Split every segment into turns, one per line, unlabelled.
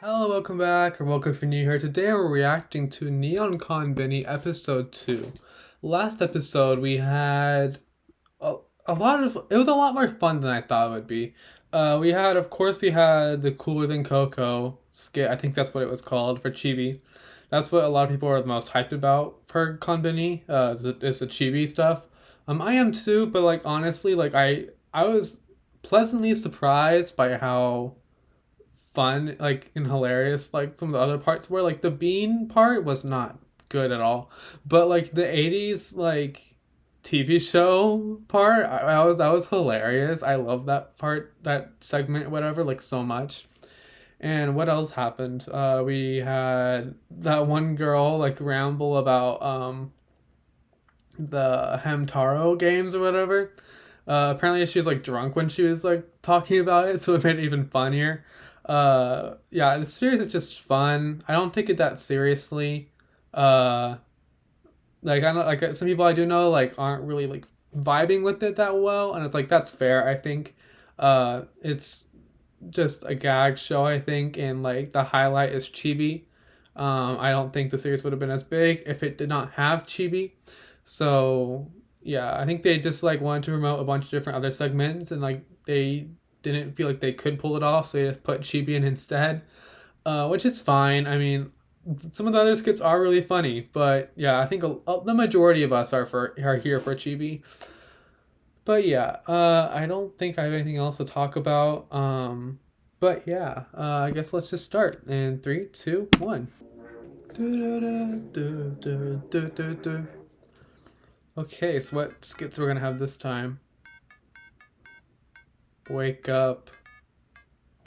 Hello, welcome back, or welcome if you're new here. Today we're reacting to Neon Konbini episode 2. Last episode we had a lot of, it was a lot more fun than I thought it would be. Of course, we had the Cooler Than Coco skit. I think that's what it was called for Chibi. That's what a lot of people are the most hyped about for Konbini, is the Chibi stuff. I am too, but like honestly, I was pleasantly surprised by how fun and hilarious like some of the other parts were. Like the bean part was not good at all, but like the 80s TV show part, I was hilarious. I love that part, that segment, whatever, like so much. And what else happened? We had that one girl like ramble about the Hamtaro games or whatever. Apparently she was like drunk when she was like talking about it, so it made it even funnier. Yeah, the series is just fun. I don't take it that seriously. Uh, like I know, like some people I do know like aren't really like vibing with it that well, and it's like that's fair. I think. It's just a gag show, I think, and like the highlight is Chibi. I don't think the series would have been as big if it did not have Chibi. So yeah, I think they just like wanted to promote a bunch of different other segments, and like they didn't feel like they could pull it off, so they just put Chibi in instead, which is fine. I mean, some of the other skits are really funny, but yeah, I think the majority of us are here for Chibi. But yeah, I don't think I have anything else to talk about. But yeah, I guess let's just start in three, two, one. Okay, so what skits we're gonna have this time? Wake up,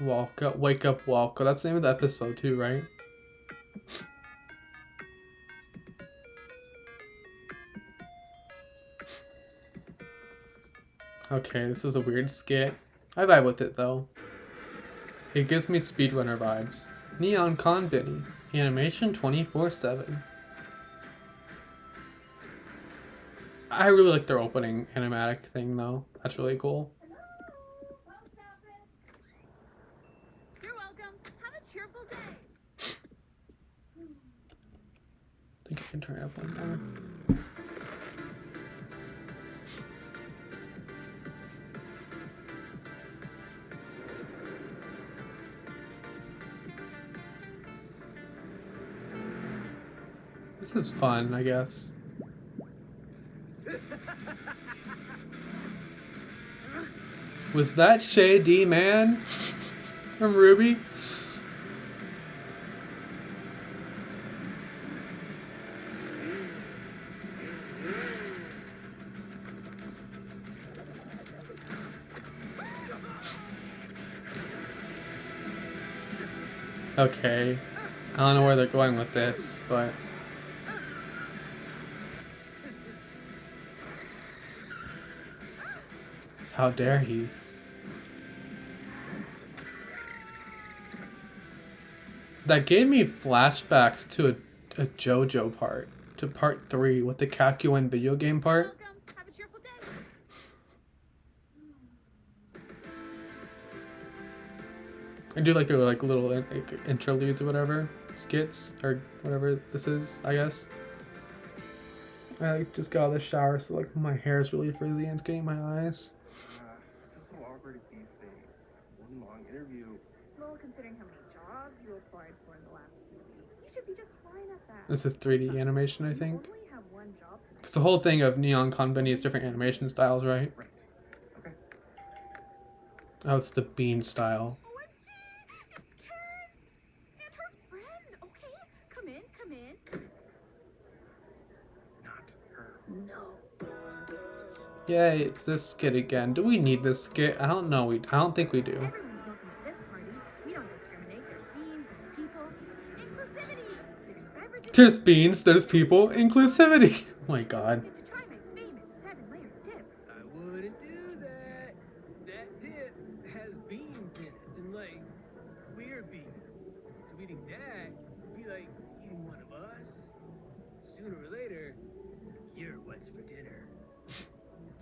walk up, wake up, walk. Oh, that's the name of the episode too, right? Okay, this is a weird skit. I vibe with it though. It gives me speedrunner vibes. Neon Konbini, animation 24/7. I really like their opening animatic thing though. That's really cool.
You're welcome. Have a cheerful day.
I think I can turn it up one more. This is fun, I guess. Was that Shady Man from RWBY? Okay. I don't know where they're going with this, but... How dare he? That gave me flashbacks to a JoJo part. To part 3 with the Kakyoin video game part.
Welcome. Have a cheerful day.
I do like their like little interludes or whatever. Skits or whatever this is, I guess. I like, just got out of the shower, so like my hair is really frizzy and it's getting my eyes.
It's so awkward these days. One long interview.
Well, considering how many jobs you applied for in the last few weeks, you should be just fine at that.
This is 3D animation, I think.
You only have one job to
Because the whole thing of Neon Konbini is different animation styles, right?
Right. Okay.
Oh, it's the bean style.
OMG! It's Karen! And her friend, okay? Come in, come in.
Not her.
No.
Yay, it's this skit again. Do we need this skit? I don't know. I don't think we do.
Everyone's welcome at this party. We don't discriminate. There's beans, there's people. Inclusivity! There's beverages.
There's beans, there's people, inclusivity. Oh my god.
Get to try my famous 7-layer dip.
I wouldn't do that. That dip has beans in it, and like weird beans. So eating that would be like eating one of us. Sooner or later, you're what's for dinner.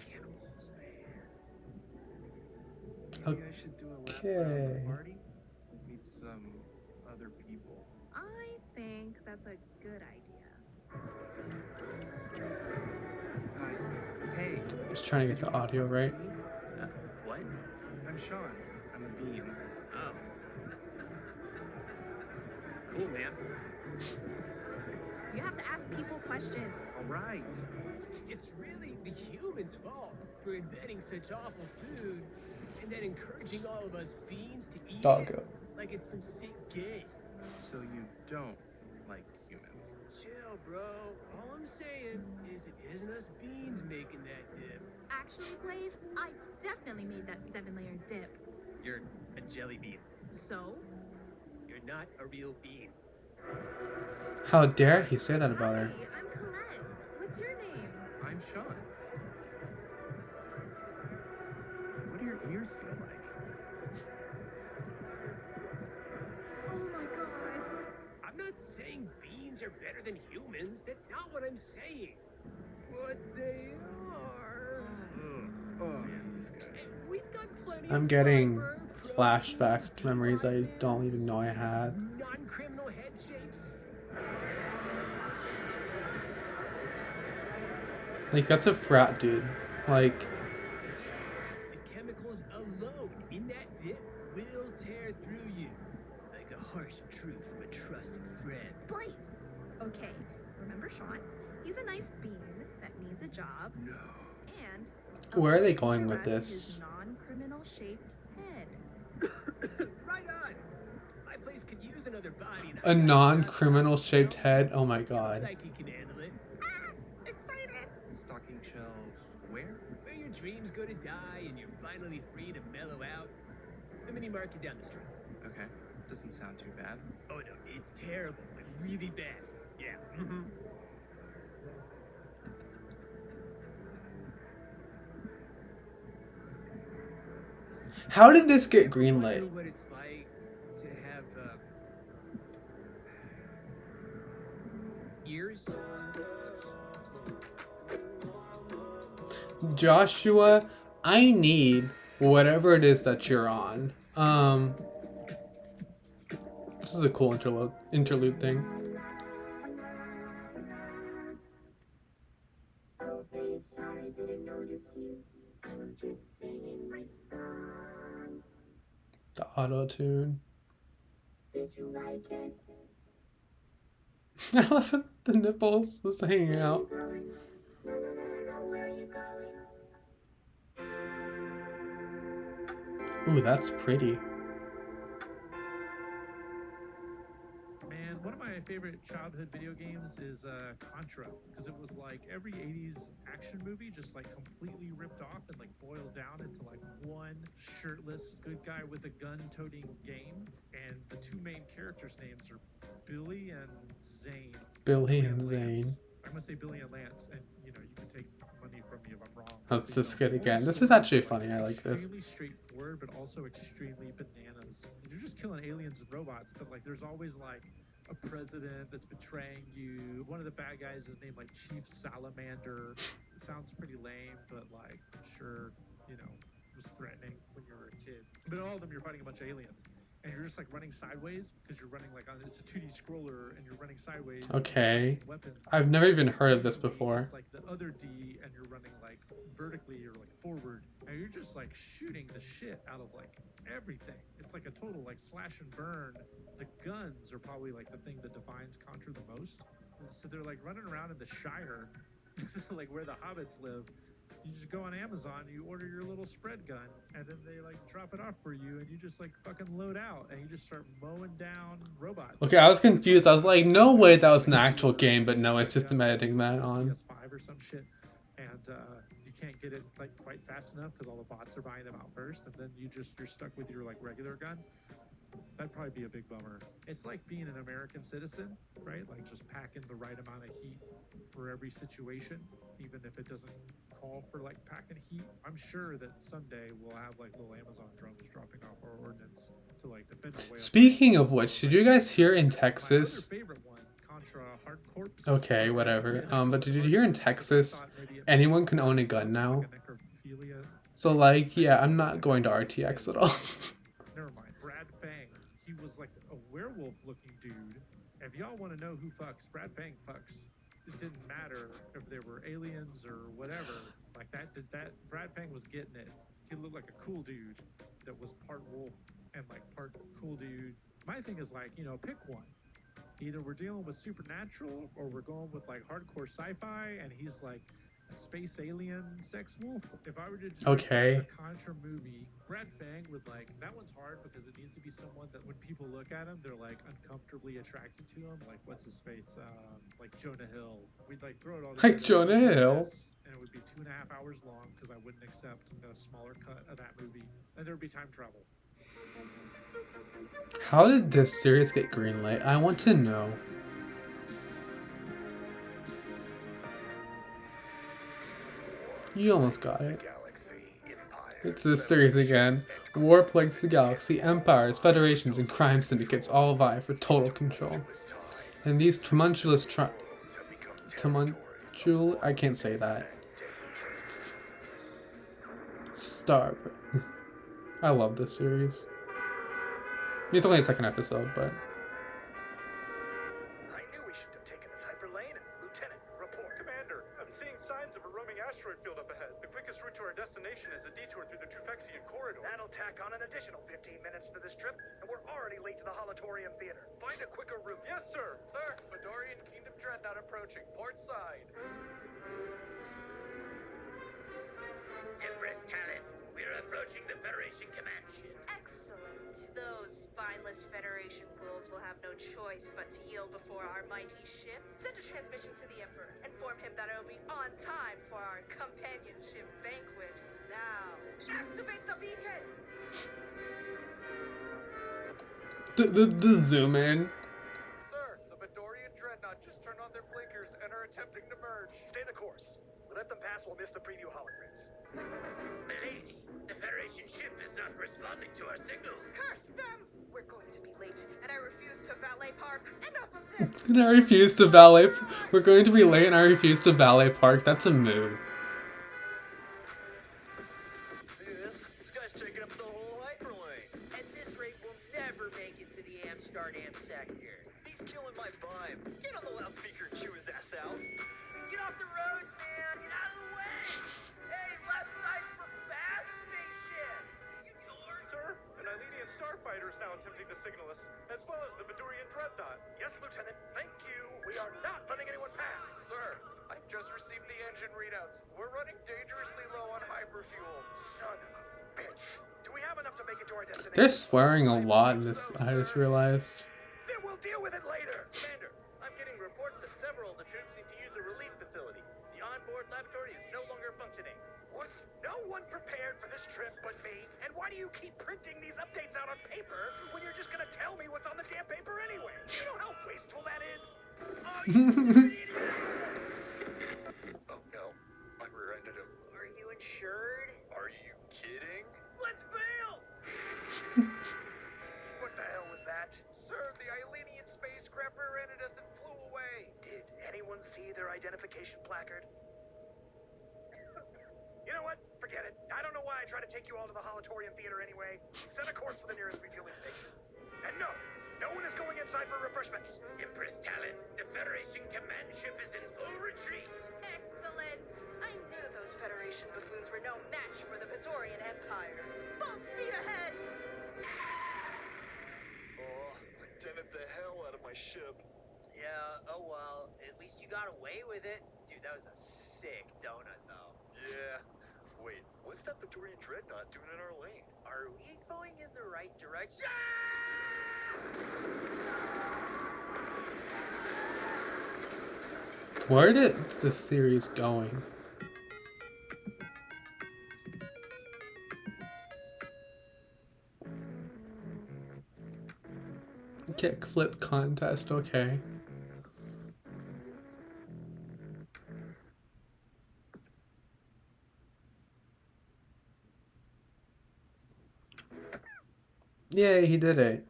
Cannibals, man.
Maybe I should do a lap around the
Okay.
party. Meet some other people.
I think that's a good idea.
Hi. Hey.
Just trying to get
Did you
the
want to
audio
talk
right.
to me?
What?
I'm Sean. I'm a bean.
Oh. Cool, man.
You have to ask people questions.
All right.
It's really the humans' fault for inventing such awful food and then encouraging all of us beans to eat
Doggo.
it like it's some sick game.
So you don't like humans?
Chill, bro. All I'm saying is it isn't us beans making that dip.
Actually, Blaze, I definitely made that 7-layer dip.
You're a jelly bean.
So?
You're not a real bean.
How dare he say that about her?
Hi, I'm Colette. What's your name?
I'm Sean. What do your ears feel like?
Oh my god.
I'm not saying beans are better than humans. That's not what I'm saying. But they are.
Oh, man, this guy.
And we've got plenty
I'm
of
getting
fiber,
flashbacks to
protein,
memories I
vitamins,
don't even know I had.
non-criminal head shapes.
Like, that's a frat dude. Like,
The chemicals alone in that dip will tear through you. Like a harsh truth from a trusted friend.
Blaze. Okay, remember Sean? He's a nice bean that needs a job.
No.
And
Where are they
a place
going
to
with
rest
this?
his non-criminal shaped head.
Right on. My place could use another body. And
a
I got
non-criminal shaped
you know?
head? Oh my
Feels
god.
like you can handle it.
Excited.
Stocking shelves where?
Where your dreams go to die and you're finally free to mellow out. The mini market down the street.
Okay. Doesn't sound too bad.
Oh no, it's terrible. Like really bad. Yeah. Mm-hmm.
How did this get
Ever wonder
greenlit?
what it's like to have ears?
Joshua, I need whatever it is that you're on. This is a cool interlude thing. The auto tune. I love it, the nipples just hanging out. Ooh, that's pretty.
Man, one of my favorite childhood video games is Contra, because it was like every 80s action movie just like completely ripped off and like boiled down into like one shirtless good guy with a gun toting game, and the two main characters' names are Billy and Zane.
Billy
Billy
and
Lance.
Zane.
I'm gonna say Billy and Lance, and you know you can take money from me if I'm wrong.
Let's
But, you
just
know,
get again.
both
This is
stories
actually
are,
funny. I like this.
Extremely straightforward, but also extremely bananas. You're just killing aliens and robots, but like there's always like a president that's betraying you. One of the bad guys is named like Chief Salamander. It sounds pretty lame, but like I'm sure you know it was threatening when you were a kid. But all of them, you're fighting a bunch of aliens. And you're just like running sideways because you're running like on it's a 2D scroller and you're running sideways.
Okay.
Weapons.
I've never even heard of this before.
It's like the other D, and you're running like vertically or like forward, and you're just like shooting the shit out of like everything. It's like a total like slash and burn. The guns are probably like the thing that defines Contra the most. So they're like running around in the Shire, like where the hobbits live. You just go on Amazon, you order your little spread gun, and then they like drop it off for you, and you just like fucking load out, and you just start mowing down robots.
Okay, I was confused. I was like, no way that was an actual game, but no, it's just him editing that on.
PS5 or some shit, and you can't get it like quite fast enough because all the bots are buying them out first, and then you're stuck with your like regular gun. That'd probably be a big bummer. It's like being an American citizen, right? Like just packing the right amount of heat for every situation, even if it doesn't call for like packing heat. I'm sure that someday we'll have like little Amazon drones dropping off our ordnance to like defend our way.
Speaking of which, did you guys hear in
My other
Texas?
favorite one, Contra Hard Corps.
Okay, whatever. But did you hear in Texas, anyone can own a gun now? So like, yeah, I'm not going to RTX at all.
Never mind. Brad Fang. He was like a werewolf-looking dude. If y'all want to know who fucks, Brad Fang fucks. It didn't matter if there were aliens or whatever. Like that Brad Fang was getting it. He looked like a cool dude that was part wolf and like part cool dude. My thing is like, you know, pick one. Either we're dealing with supernatural or we're going with like hardcore sci-fi and he's like a space alien sex wolf. If I were to do
Okay.
a Contra movie, Brad Fang would like, that one's hard because it needs to be someone that when people look at him, they're like uncomfortably attracted to him. Like what's his face? Like Jonah Hill. We'd like throw it all
Like
together,
Jonah Hill.
and it would be 2.5 hours long because I wouldn't accept a smaller cut of that movie. And there would be time travel.
How did this series get greenlit? I want to know. You almost got it. It's this series again. War plagues the galaxy, empires, federations, and crime syndicates all vie for total control. And these I can't say that. I love this series. It's only a second episode, but...
I knew we should have taken this hyper lane. Lieutenant, report. Commander, I'm seeing signs of a roaming asteroid field up ahead. The quickest route to our destination is a detour through the Trufexian corridor. That'll tack on an additional 15 minutes to this trip, and we're already late to the Holotorium Theater. Find a quicker route. Yes, sir. Sir, Fedorian Kingdom Dreadnought approaching. Port side.
Empress Talon, we're approaching the Federation command ship.
Excellent. Those spineless Federation fools will have no choice but to yield before our mighty ship. Send a transmission to the Emperor. Inform him that I will be on time for our companionship banquet. Now, activate the beacon!
The zoom in.
Sir, the Fedorian Dreadnought just turned on their blinkers and are attempting to merge. Stay the course. Let them pass, we'll miss the preview holograms.
Milady, the Federation ship is not responding to our signal.
Curse them! We're going to be late, and I refuse to valet park. Enough of this!
And I refuse to valet. We're going to be late and I refuse to valet park. That's a move.
See this? This guy's taking up the whole hyperlane.
At this rate, we'll never make it to the Amsterdam sector.
He's killing my vibe. Get on the loudspeaker and chew his ass out.
Get off the road, man! Get out of the way! Hey, left side's for fast spaceships!
Sir, an Ilenian starfighter is now attempting to signal us, as well as the Fedorian Dreadnought. Yes, Lieutenant. Thank you. We are not letting anyone pass. Sir, I've just received the engine readouts. We're running dangerously low on hyperfuel. Son of a bitch. Do we have enough to make it to our destination?
They're swearing a lot in this, I just realized.
Then we'll deal with it later. Commander, I'm getting reports that several of the troops need to use a relief facility. The onboard laboratory is no longer functioning. What? No one prepared for this trip but me. And why do you keep printing these updates out on paper when you're just gonna tell me what's on the damn paper anyway? Do you know how wasteful that is? Oh, you stupid idiot! Oh no, I rear-ended him.
Are you insured?
Are you kidding?
Let's bail!
What the hell was that? Sir, the Ilenian spacecraft rear-ended us and flew away. Did anyone see their identification placard? You know what? Forget it. I don't know why I try to take you all to the Holotorium Theater anyway. Set a course for the nearest refueling station. And no one is going inside for refreshments.
Empress Talon, the Federation command ship is in full retreat.
Excellent! I knew those Federation buffoons were no match for the Fedorian Empire. Full speed ahead!
Oh, I dented the hell out of my ship.
Yeah, oh well. At least you got away with it. Dude, that was a sick donut, though.
Yeah. Wait, what's that Fedorian Dreadnought doing in our lane?
Are we going in the right direction?
Where is this series going? Kickflip contest, okay. Yay, he did it.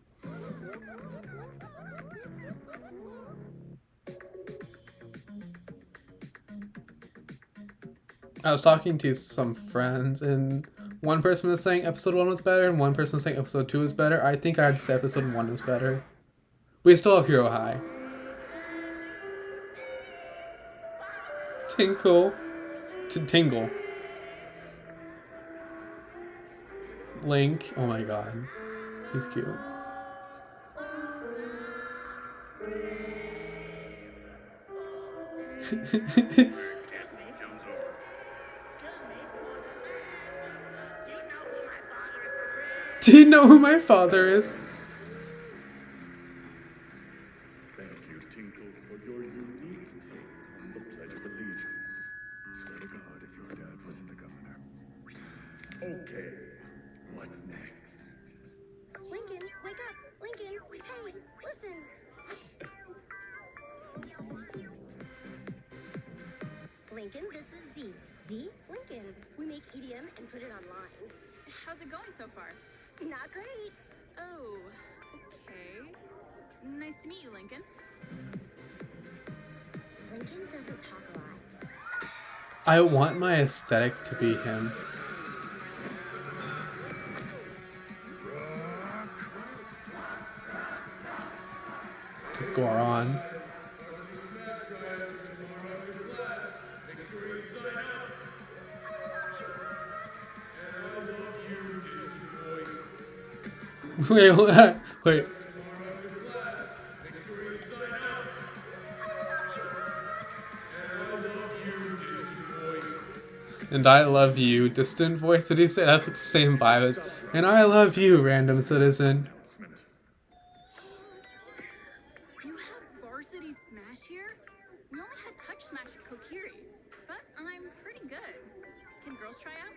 I was talking to some friends, and one person was saying episode 1 was better, and one person was saying episode 2 was better. I think I'd say episode 1 was better. We still have Hero High. Tinkle. Tingle. Link. Oh my god. He's cute. Do you know who my father is?
Thank you, Tinkle, for your unique take on the Pledge of Allegiance. Swear to God, if your dad wasn't the governor. Okay, what's next?
Lincoln, wake up! Lincoln, hey, listen! Lincoln, this is Z. Z? Lincoln. We make EDM and put it online.
How's it going so far?
Not great.
Oh, okay. Nice to meet you, Lincoln.
Lincoln doesn't talk a lot.
I want my aesthetic to be him. To Goron. Wait. And I love you, distant voice. Did he say that's what the same vibe is? And I love you, random citizen.
You have Varsity Smash here? We only had Touch Smash at Kokiri, but I'm pretty good. Can girls try out?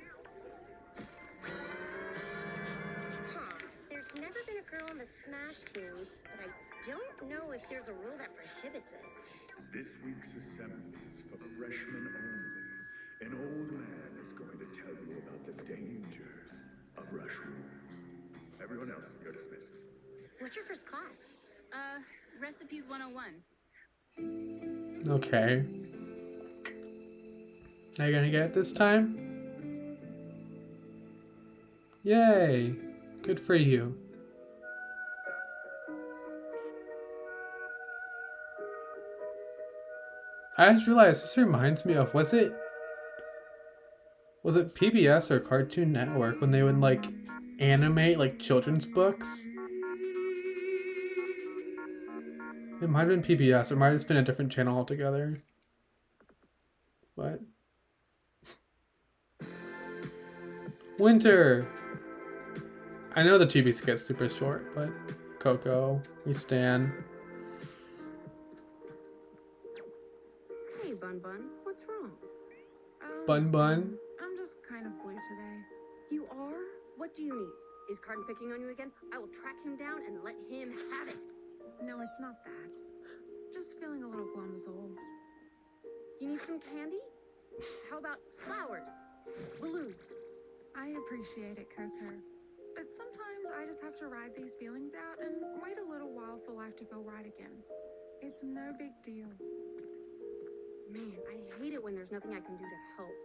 There's never been a girl on the Smash team, but I don't know if there's a rule that prohibits it.
This week's assembly is for freshmen only. An old man is going to tell you about the dangers of rush rooms. Everyone else, you're dismissed.
What's your first class?
Recipes 101.
Okay. Are you gonna get it this time? Yay! Good for you. I just realized this reminds me of, was it PBS or Cartoon Network when they would like animate like children's books? It might have been PBS, or it might have just been a different channel altogether. What? Winter! I know the chibi skit's super short, but Coco, we stan.
Hey, Bun Bun, what's wrong?
Bun Bun?
I'm just kind of blue today.
You are? What do you need? Is Cardin picking on you again? I will track him down and let him have it.
No, it's not that. Just feeling a little glum is all.
You need some candy? How about flowers? Balloons?
I appreciate it, Coco. But sometimes I just have to ride these feelings out and wait a little while for life to feel right again. It's no big deal.
Man, I hate it when there's nothing I can do to help.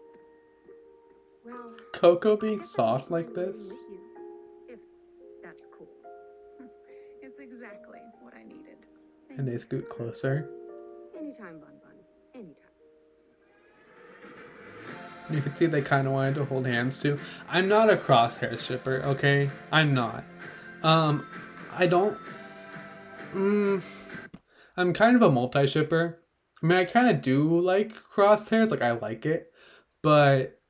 Well,
Coco being soft like this?
if that's cool.
It's exactly what I needed.
And they scoot closer.
Anytime, Bun Bun. Anytime.
You can see they kind of wanted to hold hands too. I'm not a Crosshair shipper, okay? I'm not. I don't... I'm kind of a multi-shipper. I mean, I kind of do like Crosshairs, like I like it. But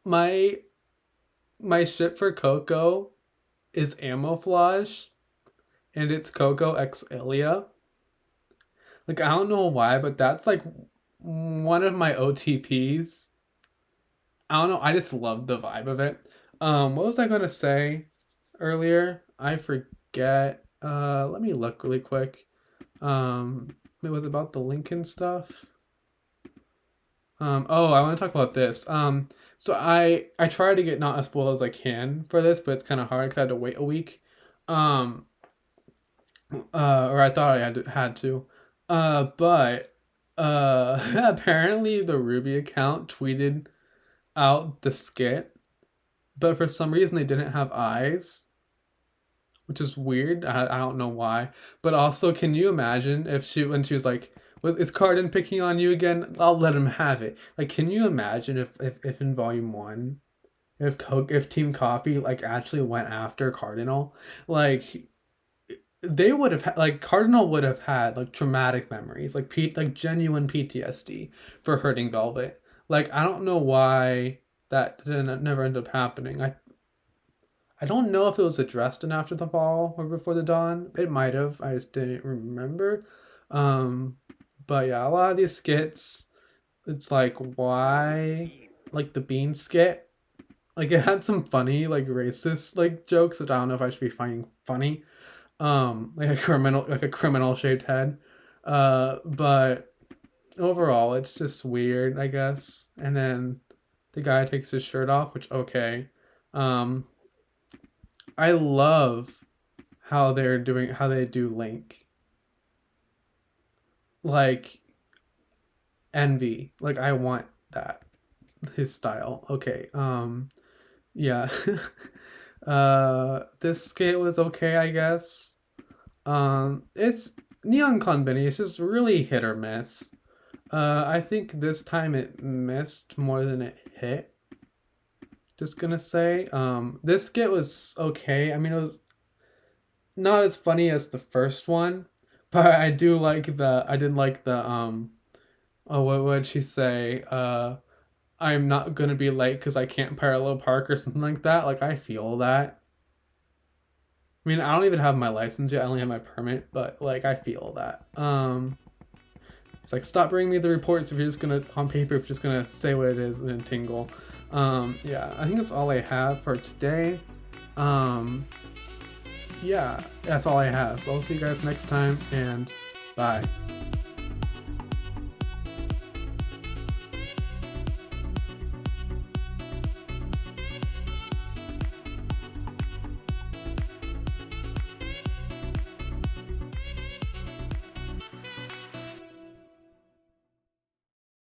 my ship for Coco is Amouflage. And it's Coco x Ilia. Like, I don't know why, but that's like one of my OTPs. I don't know, I just love the vibe of it. What was I gonna say earlier? I forget. Let me look really quick. It was about the Lincoln stuff. Oh, I want to talk about this. So I try to get not as spoiled as I can for this, but it's kind of hard because I had to wait a week. Or I thought I had to. But apparently the RWBY account tweeted out the skit, but for some reason they didn't have eyes which is weird. I don't know why. But also, can you imagine if when she was like, is Cardin picking on you again? I'll let him have it. Like, can you imagine if in volume 1, if Team Coffee like actually went after Cardinal, like they would have like Cardinal would have had like traumatic memories, like genuine PTSD for hurting Velvet. Like, I don't know why that didn't never end up happening. I don't know if it was addressed in After the Fall or Before the Dawn. It might have. I just didn't remember. Um, but yeah, a lot of these skits, it's like, why? Like the bean skit, like it had some funny like racist like jokes that I don't know if I should be finding funny. Like a criminal shaped head. But overall, it's just weird, I guess. And then the guy takes his shirt off, which okay. Um, I love how they do Link. Like Envy. Like I want that. His style. Okay. Yeah. This skit was okay, I guess. It's Neon Konbini. It's just really hit or miss. I think this time it missed more than it hit. Just gonna say. This skit was okay. I mean, it was not as funny as the first one, but I do like I did like the oh, what would she say? I'm not gonna be late because I can't parallel park or something like that. Like, I feel that. I mean, I don't even have my license yet. I only have my permit, but like, I feel that. It's like, stop bringing me the reports if you're just gonna on paper. If you're just gonna say what it is and then tingle. Yeah, I think that's all I have for today. Yeah, that's all I have. So I'll see you guys next time, and bye.